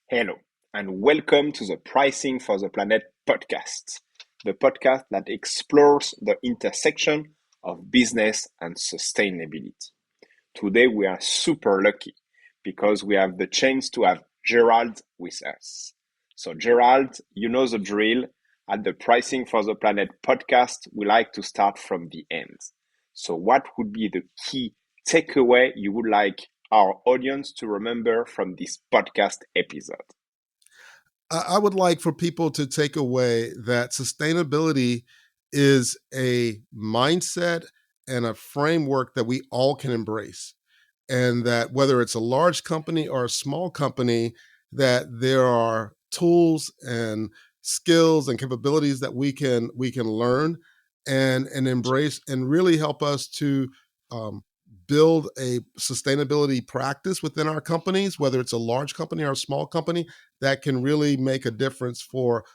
Hello, and welcome to the Pricing for the Planet podcast, the podcast that explores the intersection of business and sustainability. Today, we are super lucky because we have the chance to have Gerald with us. So, Gerald, you know the drill. At the Pricing for the Planet podcast, we like to start from the end. So, what would be the key takeaway you would like our audience to remember from this podcast episode? I would like for people to take away that sustainability is a mindset and a framework that we all can embrace. And that whether it's a large company or a small company, that there are tools and skills and capabilities that we can learn and embrace and really help us to um, build a sustainability practice within our companies, whether it's a large company or a small company, that can really make a difference for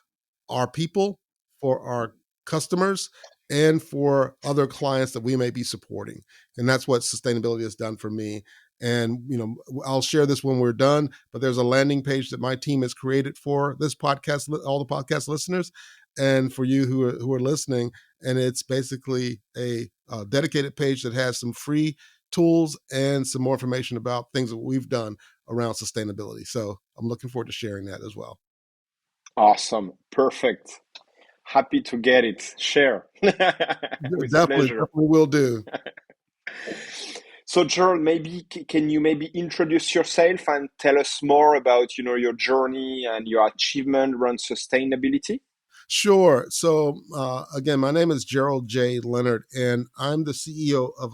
our people, for our customers, and for other clients that we may be supporting. And that's what sustainability has done for me. And I'll share this when we're done, but there's a landing page that my team has created for this podcast, all the podcast listeners, and for you who are listening. And it's basically a dedicated page that has some free tools and some more information about things that we've done around sustainability. So I'm looking forward to sharing that as well. Awesome. Perfect. Happy to get it. Share. With Definitely, pleasure. definitely will do. So, Gerald, maybe can you maybe introduce yourself and tell us more about, your journey and your achievement around sustainability? Sure. So again, my name is Gerald J. Leonard, and I'm the CEO of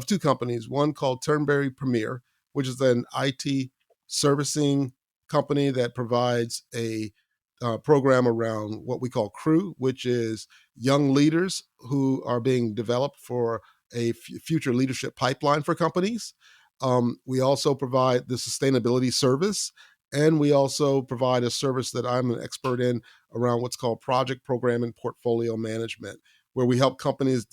two companies. One called Turnberry Premier, which is an IT servicing company that provides a program around what we call Crew, which is young leaders who are being developed for a future leadership pipeline for companies. We also provide the sustainability service, and we also provide a service that I'm an expert in around what's called project program and portfolio management, where we help companies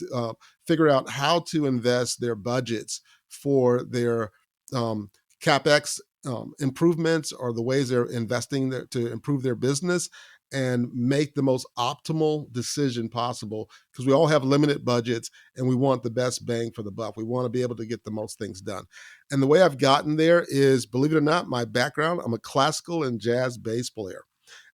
figure out how to invest their budgets for their capex improvements or the ways they're investing to improve their business and make the most optimal decision possible, because we all have limited budgets and we want the best bang for the buck. We want to be able to get the most things done. And the way I've gotten there is, believe it or not, my background, I'm a classical and jazz bass player.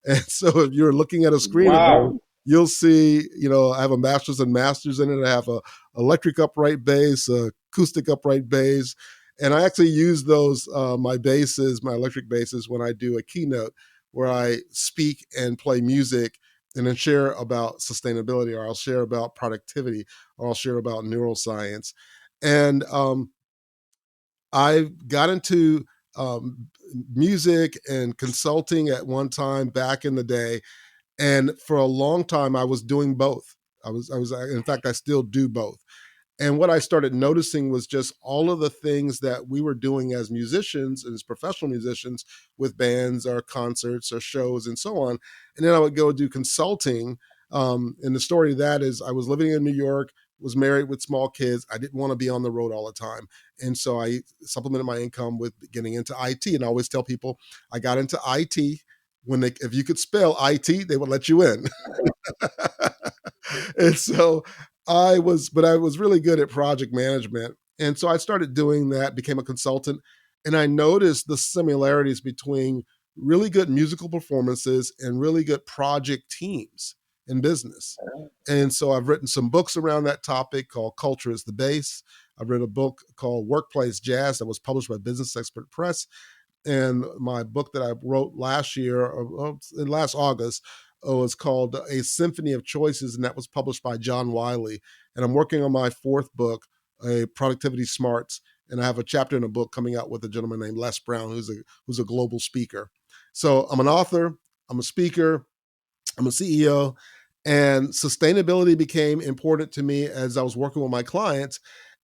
And so if you're looking at a screen of Wow. mine, you'll see, I have a master's and masters in it. I have a electric upright bass, acoustic upright bass. And I actually use those, my electric basses, when I do a keynote where I speak and play music and then share about sustainability, or I'll share about productivity, or I'll share about neuroscience. And I got into music and consulting at one time back in the day, and for a long time I was doing both. In fact, I still do both. And what I started noticing was just all of the things that we were doing as musicians and as professional musicians with bands or concerts or shows and so on. And then I would go do consulting. And the story of that is, I was living in New York, was married with small kids. I didn't want to be on the road all the time. And so I supplemented my income with getting into IT. And I always tell people I got into IT if you could spell IT, they would let you in. And so but I was really good at project management. And so I started doing that, became a consultant, and I noticed the similarities between really good musical performances and really good project teams in business. And so I've written some books around that topic called Culture is the Base. I've written a book called Workplace Jazz that was published by Business Expert Press. And my book that I wrote last year, last August, was called A Symphony of Choices, and that was published by John Wiley. And I'm working on my fourth book, a Productivity Smarts, and I have a chapter in a book coming out with a gentleman named Les Brown, who's a global speaker. So I'm an author, I'm a speaker, I'm a CEO, and sustainability became important to me as I was working with my clients.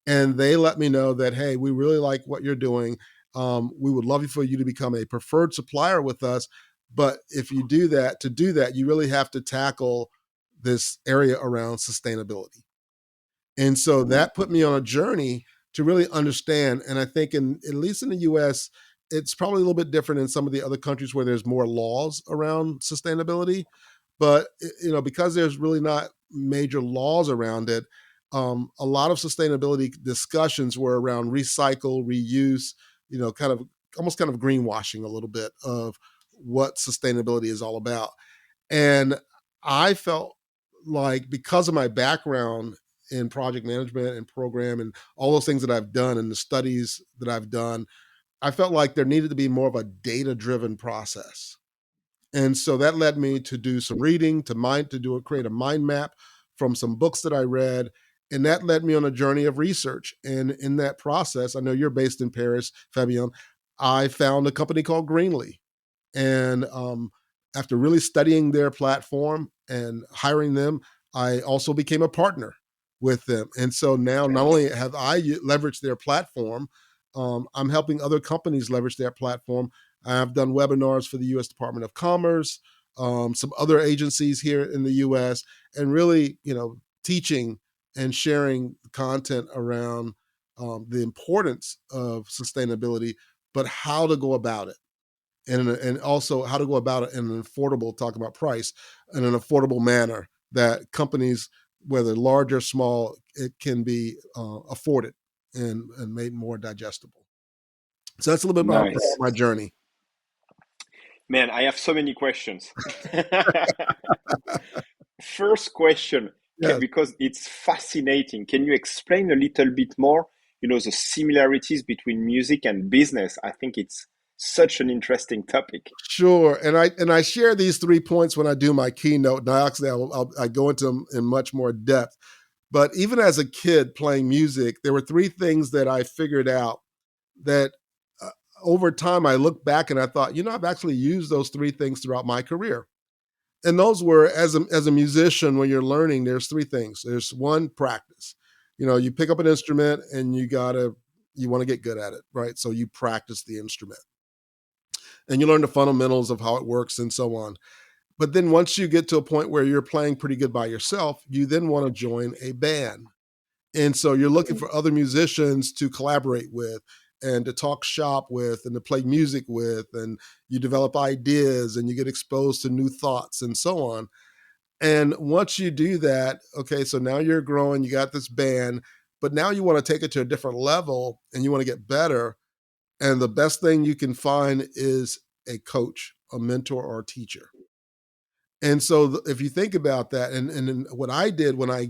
And they let me know that, hey, we really like what you're doing. We would love for you to become a preferred supplier with us. But if you do that, you really have to tackle this area around sustainability. And so that put me on a journey to really understand. And I think at least in the US, it's probably a little bit different in some of the other countries where there's more laws around sustainability. But because there's really not major laws around it, a lot of sustainability discussions were around recycle, reuse, kind of almost kind of greenwashing a little bit of what sustainability is all about. And I felt like, because of my background in project management and program and all those things that I've done and the studies that I've done, I felt like there needed to be more of a data driven process. And so that led me to do some reading, create a mind map from some books that I read. And that led me on a journey of research. And in that process, I know you're based in Paris, Fabian. I found a company called Greenly. And after really studying their platform and hiring them, I also became a partner with them. And so now, not only have I leveraged their platform, I'm helping other companies leverage their platform. I've done webinars for the U.S. Department of Commerce, some other agencies here in the U.S., and really, teaching and sharing content around the importance of sustainability, but how to go about it. And also how to go about it in an affordable, talk about price, in an affordable manner that companies, whether large or small, it can be afforded and made more digestible. So that's a little bit about Nice. my journey. Man, I have so many questions. First question, Yes. because it's fascinating. Can you explain a little bit more, the similarities between music and business? I think it's such an interesting topic. Sure, and I share these 3 points when I do my keynote. And I go into them in much more depth. But even as a kid playing music, there were 3 things that I figured out that uh, over time I look back and I thought, I've actually used those 3 things throughout my career. And those were, as a musician, when you're learning, there's 3 things. There's one, practice. You pick up an instrument and you want to get good at it, right? So you practice the instrument and you learn the fundamentals of how it works and so on. But then once you get to a point where you're playing pretty good by yourself, you then want to join a band. And so you're looking for other musicians to collaborate with and to talk shop with and to play music with. And you develop ideas and you get exposed to new thoughts and so on. And once you do that, okay, so now you're growing, you got this band, but now you want to take it to a different level and you want to get better. And the best thing you can find is a coach, a mentor, or a teacher. And so if you think about that, and what I did when I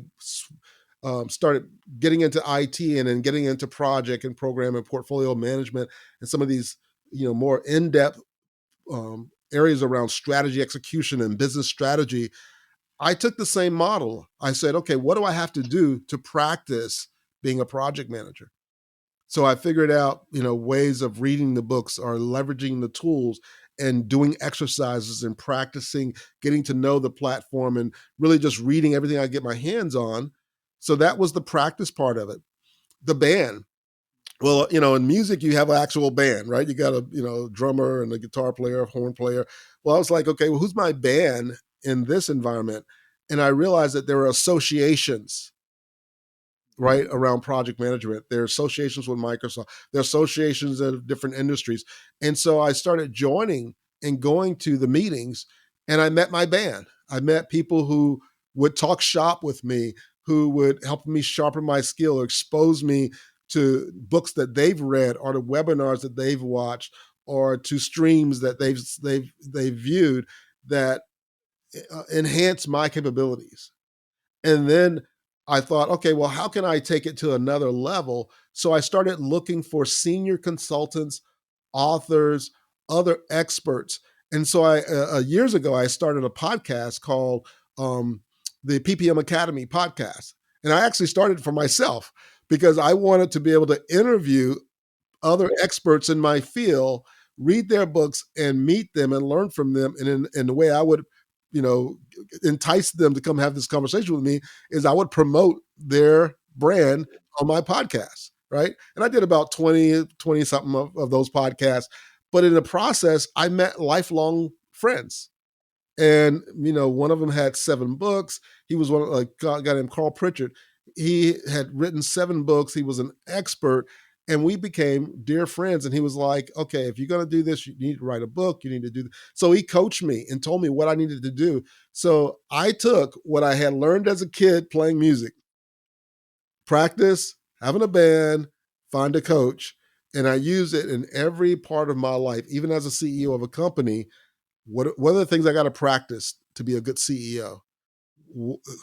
started getting into IT and then getting into project and program and portfolio management and some of these, more in-depth areas around strategy execution and business strategy, I took the same model. I said, okay, what do I have to do to practice being a project manager? So I figured out, ways of reading the books or leveraging the tools and doing exercises and practicing, getting to know the platform and really just reading everything I get my hands on. So that was the practice part of it. The band. Well, in music, you have an actual band, right? You got a, drummer and a guitar player, a horn player. Well, I was like, okay, well, who's my band in this environment? And I realized that there are associations, right, around project management. There are associations with Microsoft. There are associations of different industries. And so I started joining and going to the meetings, and I met my band. I met people who would talk shop with me, who would help me sharpen my skill or expose me to books that they've read or to webinars that they've watched or to streams that they've viewed that enhance my capabilities. And then I thought, okay, well, how can I take it to another level? So I started looking for senior consultants, authors, other experts. And so years ago, I started a podcast called the PPM Academy podcast. And I actually started for myself because I wanted to be able to interview other experts in my field, read their books and meet them and learn from them. And in the way I would, entice them to come have this conversation with me is I would promote their brand on my podcast. Right. And I did about 20 something of those podcasts. But in the process, I met lifelong friends. And, one of them had 7 books. He was a guy named Carl Pritchard. He had written 7 books. He was an expert. And we became dear friends. And he was like, okay, if you're going to do this, you need to write a book. You need to do this. So he coached me and told me what I needed to do. So I took what I had learned as a kid playing music, practice, having a band, find a coach, and I use it in every part of my life, even as a CEO of a company. What are the things I got to practice to be a good CEO?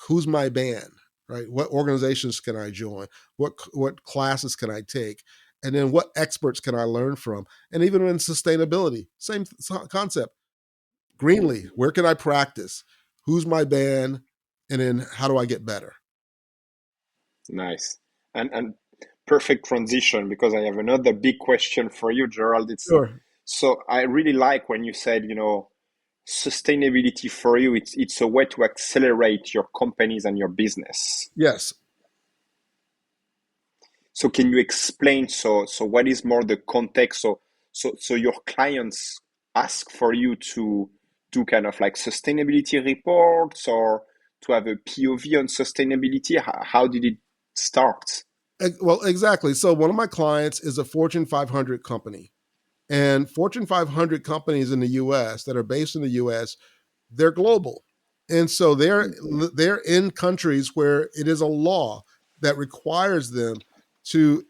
Who's my band, right? What organizations can I join? What classes can I take? And then what experts can I learn from? And even in sustainability, same concept. Greenly, where can I practice? Who's my band? And then how do I get better? Nice. And perfect transition because I have another big question for you, Gerald. It's Sure. so I really like when you said, sustainability for you, it's a way to accelerate your companies and your business. Yes. So can you explain so what is more the context? So your clients ask for you to do kind of like sustainability reports or to have a POV on sustainability? How did it start? Well, exactly. So one of my clients is a Fortune 500 company. And Fortune 500 companies in the US that are based in the US, they're global. And so they're in countries where it is a law that requires them to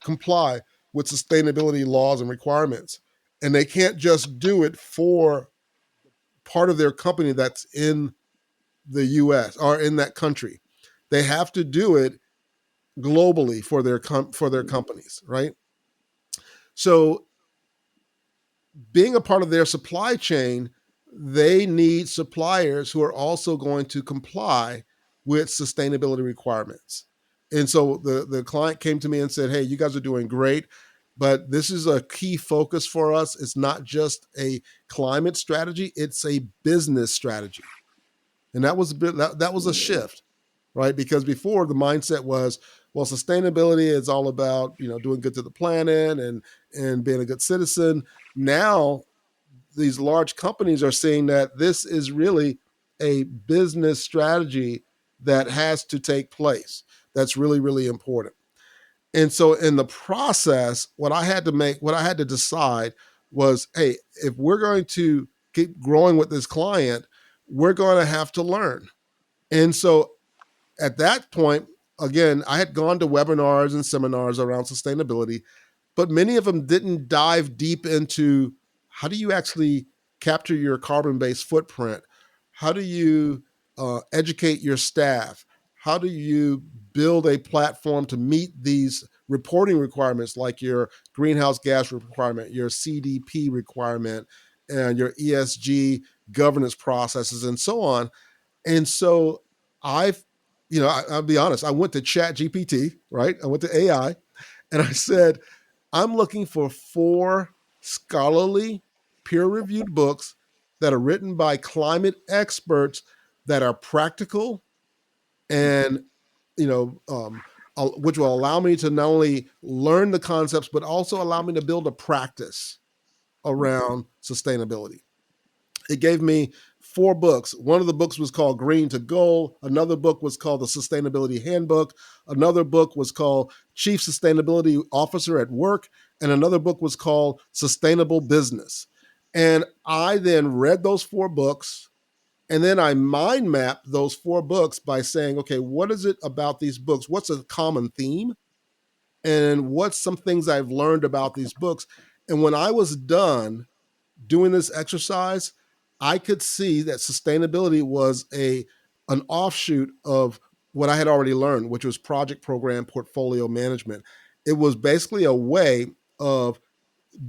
comply with sustainability laws and requirements. And they can't just do it for part of their company that's in the US or in that country. They have to do it globally for for their companies, right? So being a part of their supply chain, they need suppliers who are also going to comply with sustainability requirements. And so the client came to me and said, "Hey, you guys are doing great, but this is a key focus for us. It's not just a climate strategy; it's a business strategy." And that was a bit, that was a shift, right? Because before the mindset was, well, sustainability is all about doing good to the planet and being a good citizen. Now these large companies are seeing that this is really a business strategy that has to take place. That's really, really important. And so in the process, what I had to decide was, hey, if we're going to keep growing with this client, we're going to have to learn. And so at that point, again, I had gone to webinars and seminars around sustainability, but many of them didn't dive deep into how do you actually capture your carbon based footprint? How do you educate your staff? How do you build a platform to meet these reporting requirements like your greenhouse gas requirement, your CDP requirement, and your ESG governance processes, and so on? And so I've, I'll be honest, I went to Chat GPT, right? I went to AI and I said, I'm looking for 4 scholarly, peer reviewed books that are written by climate experts that are practical and, you know, um, which will allow me to not only learn the concepts, but also allow me to build a practice around sustainability. It gave me 4 books. One of the books was called Green to Goal. Another book was called The Sustainability Handbook. Another book was called Chief Sustainability Officer at Work. And another book was called Sustainable Business. And I then read those 4 books. And then I mind mapped those 4 books by saying, okay, what is it about these books? What's a common theme? And what's some things I've learned about these books? And when I was done, doing this exercise, I could see that sustainability was an offshoot of what I had already learned, which was project program portfolio management. It was basically a way of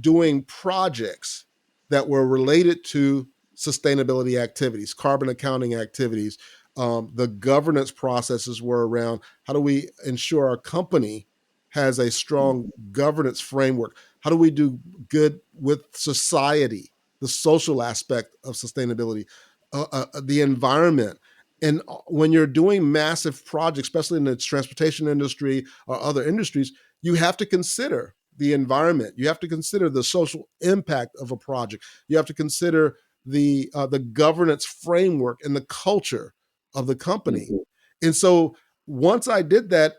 doing projects that were related to sustainability activities, carbon accounting activities. The governance processes were around how do we ensure our company has a strong governance framework? How do we do good with society, the social aspect of sustainability, the environment? And when you're doing massive projects, especially in the transportation industry or other industries, you have to consider the environment. You have to consider the social impact of a project. You have to consider the governance framework and the culture of the company. Mhm. And so once I did that,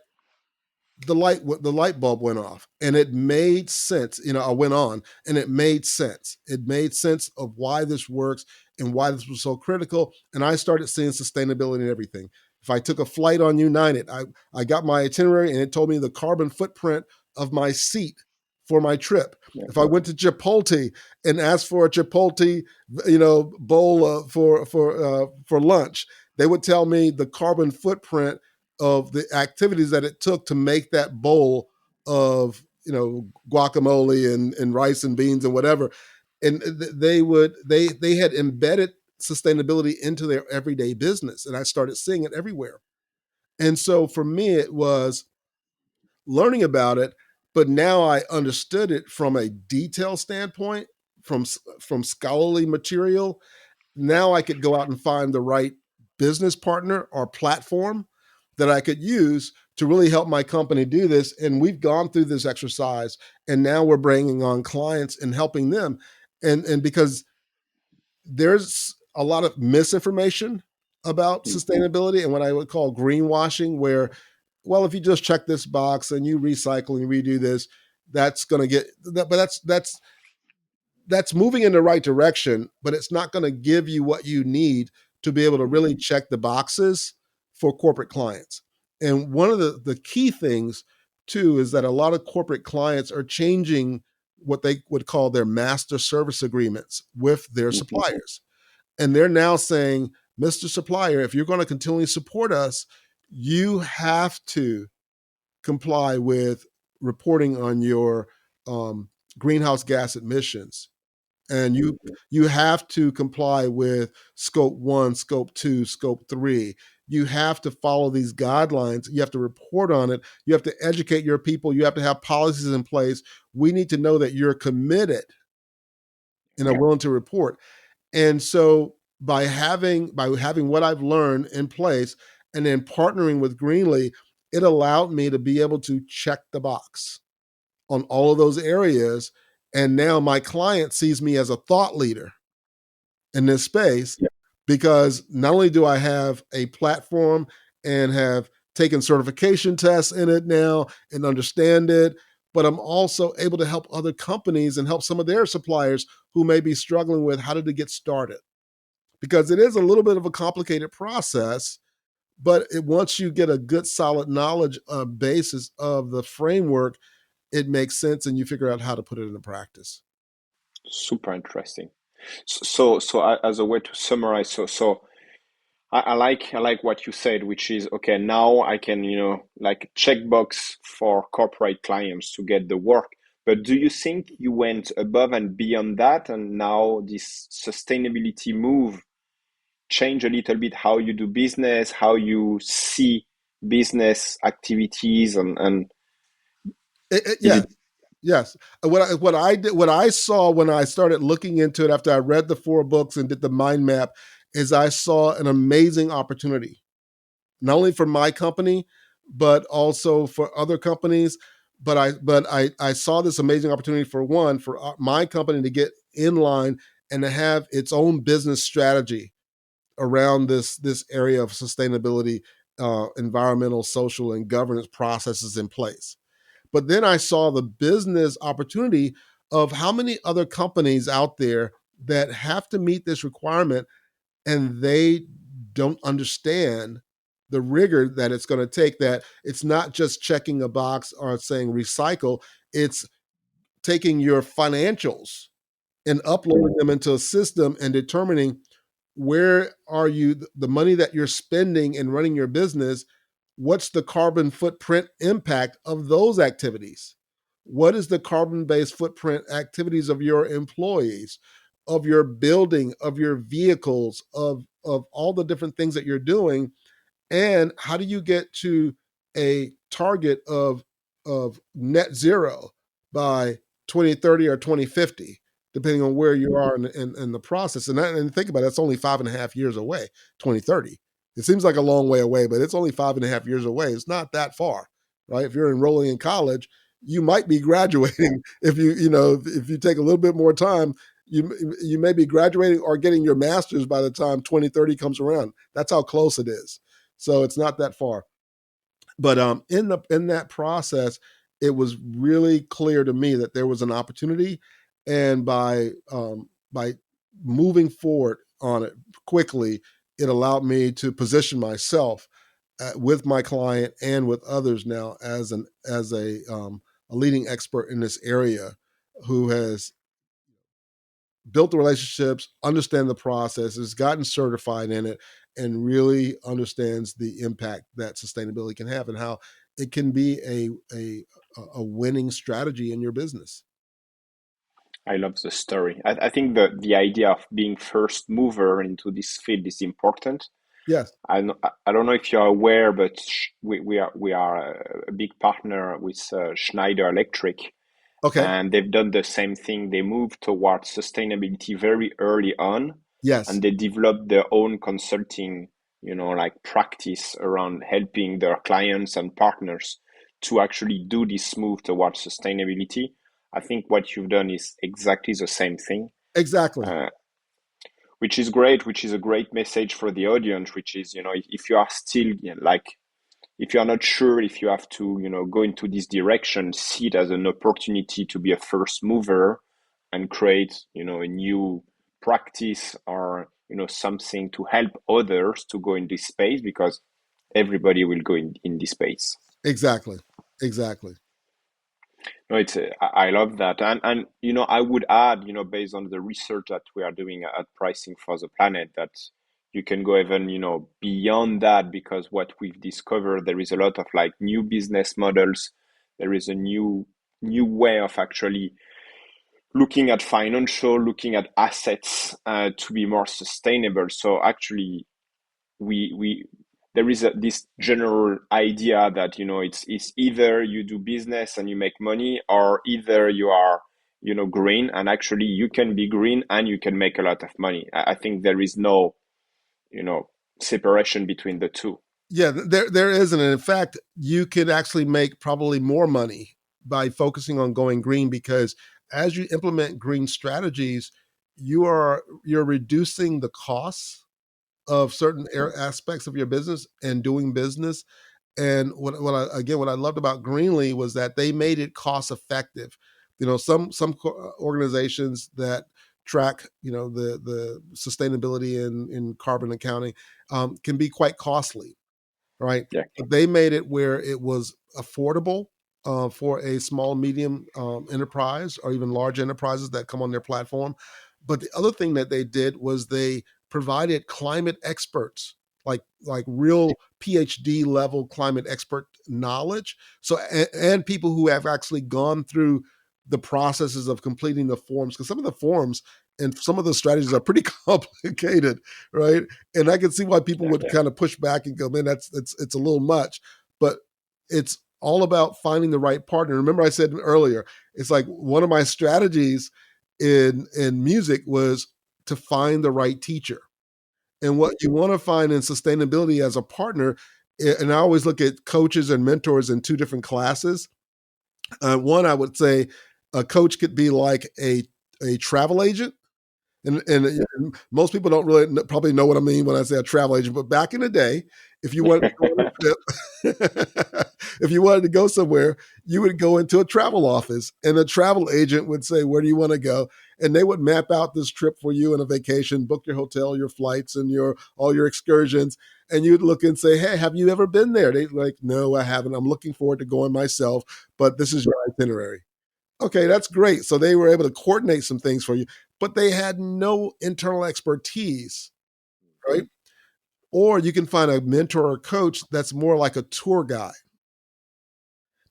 the light bulb went off, and it made sense. I went on, and it made sense. It made sense of why this works and why this was so critical. And I started seeing sustainability in everything. If I took a flight on United, I got my itinerary, and it told me the carbon footprint of my seat for my trip. Yeah. If I went to Chipotle and asked for a Chipotle, bowl for lunch, they would tell me the carbon footprint of the activities that it took to make that bowl of guacamole and rice and beans and whatever. And they had embedded sustainability into their everyday business, and I started seeing it everywhere. And so for me, it was learning about it, but now I understood it from a detail standpoint, from scholarly material. Now I could go out and find the right business partner or platform that I could use to really help my company do this. And we've gone through this exercise, and now we're bringing on clients and helping them. And because there's a lot of misinformation about Mhm. sustainability and what I would call greenwashing, where, well, if you just check this box and you recycle and redo this, that's going to get that. But that's moving in the right direction, but it's not going to give you what you need to be able to really check the boxes for corporate clients. And one of the key things too is that a lot of corporate clients are changing what they would call their master service agreements with their Mhm. suppliers. And they're now saying, Mr. Supplier, if you're going to continually support us, you have to comply with reporting on your um, greenhouse gas emissions, and Mhm. you have to comply with scope 1, scope 2, scope 3. You have to follow these guidelines. You have to report on it. You have to educate your people. You have to have policies in place. We need to know that you're committed and are Yeah. willing to report. And so by having what I've learned in place and then partnering with Greenly, it allowed me to be able to check the box on all of those areas. And now my client sees me as a thought leader in this space, Yeah. because not only do I have a platform and have taken certification tests in it now and understand it, but I'm also able to help other companies and help some of their suppliers who may be struggling with how to get started. Because it is a little bit of a complicated process, but once you get a good solid knowledge basis of the framework, it makes sense and you figure out how to put it into practice. Super interesting. As a way to summarize, I like what you said, which is okay. Now I can like checkbox for corporate clients to get the work. But do you think you went above and beyond that, and now this sustainability move change a little bit how you do business, how you see business activities, and is Yeah, it yes. What I saw when I started looking into it after I read the 4 books and did the mind map is I saw an amazing opportunity, not only for my company, but also for other companies. But I saw this amazing opportunity for one, for my company to get in line and to have its own business strategy around this area of sustainability, environmental, social, and governance processes in place. But then I saw the business opportunity of how many other companies out there that have to meet this requirement, and they don't understand the rigor that it's going to take. That it's not just checking a box or saying recycle, it's taking your financials and uploading them into a system and determining where are you, the money that you're spending in running your business, what's the carbon footprint impact of those activities? What is the carbon based footprint activities of your employees, of your building, of your vehicles, of all the different things that you're doing? And how do you get to a target of net zero by 2030 or 2050, depending on where you are in the process? And think about it, it's only 5.5 years away. 2030, it seems like a long way away, but it's only 5.5 years away. It's not that far, right? If you're enrolling in college, you might be graduating. If you take a little bit more time, you may be graduating or getting your master's by the time 2030 comes around. That's how close it is. So it's not that far. But in that process, it was really clear to me that there was an opportunity, and by moving forward on it quickly, it allowed me to position myself with my client and with others now as a leading expert in this area who has built the relationships, understand the process, has gotten certified in it, and really understands the impact that sustainability can have and how it can be a winning strategy in your business. I love the story. I think the idea of being first mover into this field is important. Yes. I don't know if you're aware, but we are a big partner with Schneider Electric, Okay. and they've done the same thing. They moved towards sustainability very early on, Yes. and they developed their own consulting, like practice around helping their clients and partners to actually do this move towards sustainability. I think what you've done is exactly the same thing, Exactly. uh, which is great, which is a great message for the audience, which is, if you are still like, if you're not sure if you have to, go into this direction, see it as an opportunity to be a first mover and create, a new practice or, something to help others to go in this space because everybody will go in this space. Exactly. Exactly. No, I love that, and I would add, based on the research that we are doing at Pricing for the Planet, that you can go even beyond that because what we've discovered, there is a lot of like new business models. There is a new way of actually looking at financial, looking at assets to be more sustainable. So actually, we there is this general idea that it's either you do business and you make money, or either you are green, and actually you can be green and you can make a lot of money. I think there is no you know separation between the two. Yeah, there isn't. And in fact, you could actually make probably more money by focusing on going green because as you implement green strategies, you're reducing the costs of certain aspects of your business and doing business. And what I loved about Greenly was that they made it cost effective. Some organizations that track the sustainability in carbon accounting can be quite costly, right? Yeah. But they made it where it was affordable for a small, medium enterprise or even large enterprises that come on their platform. But the other thing that they did was they provided climate experts, like real PhD level climate expert knowledge. So and people who have actually gone through the processes of completing the forms, because some of the forms and some of the strategies are pretty complicated, right? And I can see why people would Yeah. kind of push back and go, "Man, it's a little much." But it's all about finding the right partner. Remember, I said earlier, it's like one of my strategies in music was to find the right teacher. And what you want to find in sustainability as a partner, and I always look at coaches and mentors in two different classes. One, I would say a coach could be like a travel agent, and most people don't really probably know what I mean when I say a travel agent. But back in the day, if you wanted to go on a trip, if you wanted to go somewhere, you would go into a travel office, and a travel agent would say, "Where do you want to go?" And they would map out this trip for you in a vacation, book your hotel, your flights, and your all your excursions. And you'd look and say, "Hey, have you ever been there?" They'd like, "No, I haven't. I'm looking forward to going myself, but this is your itinerary." Okay, that's great. So they were able to coordinate some things for you, but they had no internal expertise, right? Or you can find a mentor or coach that's more like a tour guide.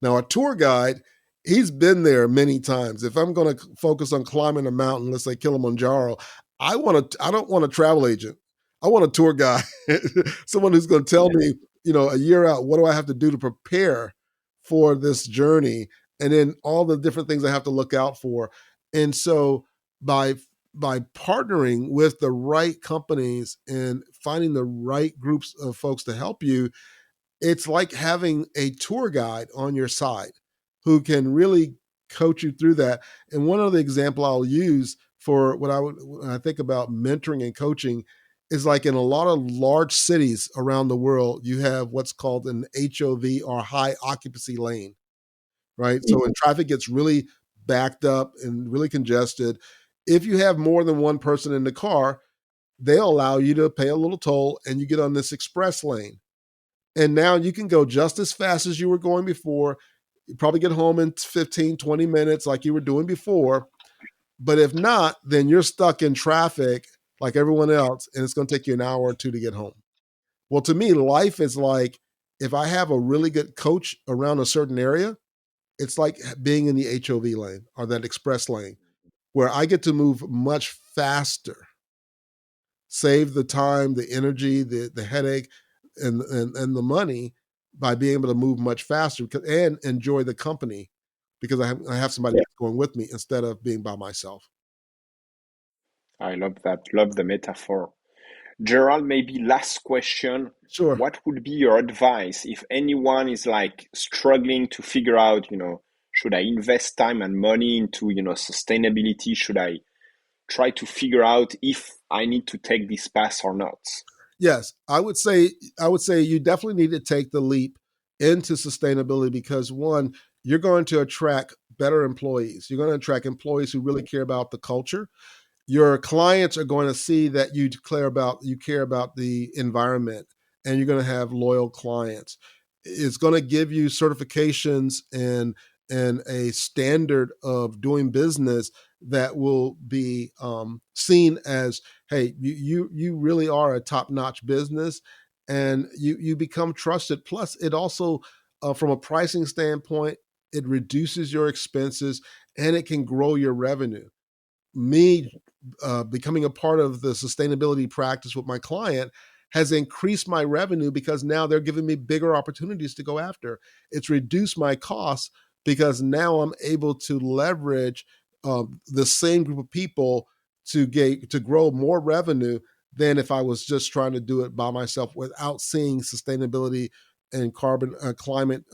Now, a tour guide, he's been there many times. If I'm going to focus on climbing a mountain, let's say Kilimanjaro, I don't want a travel agent. I want a tour guide, someone who's going to tell Yeah. me, a year out, what do I have to do to prepare for this journey, and then all the different things I have to look out for. And so by by partnering with the right companies and finding the right groups of folks to help you, it's like having a tour guide on your side who can really coach you through that. And one other example I'll use for what when I think about mentoring and coaching is like in a lot of large cities around the world, you have what's called an HOV or high occupancy lane, right? So when traffic gets really backed up and really congested, if you have more than one person in the car, they'll allow you to pay a little toll and you get on this express lane. And now you can go just as fast as you were going before. You probably get home in 15, 20 minutes like you were doing before. But if not, then you're stuck in traffic like everyone else, and it's going to take you an hour or two to get home. Well, to me, life is like if I have a really good coach around a certain area, it's like being in the HOV lane or that express lane where I get to move much faster, save the time, the energy, the headache, and the money by being able to move much faster and enjoy the company because I have somebody going with me instead of being by myself. I love that. Love the metaphor. Gerald, maybe last question. Sure. What would be your advice if anyone is like struggling to figure out, should I invest time and money into, sustainability? Should I try to figure out if I need to take this path or not? Yes, I would say you definitely need to take the leap into sustainability because one, you're going to attract better employees. You're going to attract employees who really care about the culture. Your clients are going to see that you care about the environment, and you're going to have loyal clients. It's going to give you certifications and a standard of doing business that will be seen as, hey, you really are a top notch business, and you become trusted. Plus, it also, from a pricing standpoint, it reduces your expenses and it can grow your revenue. Me becoming a part of the sustainability practice with my client has increased my revenue because now they're giving me bigger opportunities to go after. It's reduced my costs because now I'm able to leverage the same group of people to grow more revenue than if I was just trying to do it by myself without seeing sustainability and carbon climate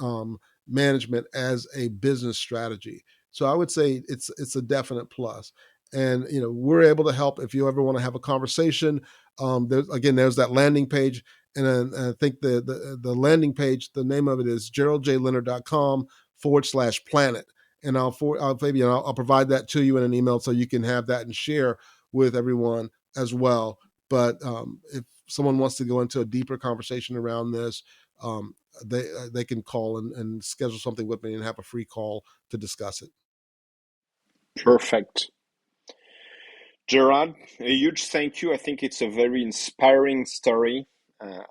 management as a business strategy. So I would say it's a definite plus. And we're able to help if you ever want to have a conversation. There's that landing page, and I think the landing page, the name of it is geraldjleonard.com/planet. And I'll provide that to you in an email so you can have that and share with everyone as well. But if someone wants to go into a deeper conversation around this, they can call and schedule something with me and have a free call to discuss it. Perfect. Gerard, a huge thank you. I think it's a very inspiring story. Uh,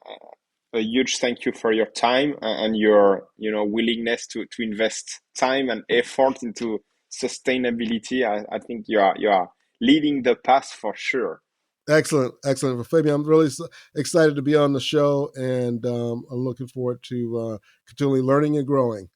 a huge thank you for your time and your, willingness to invest time and effort into sustainability. I think you are leading the path for sure. Excellent, excellent. Well, Fabian, I'm really excited to be on the show, and I'm looking forward to continually learning and growing.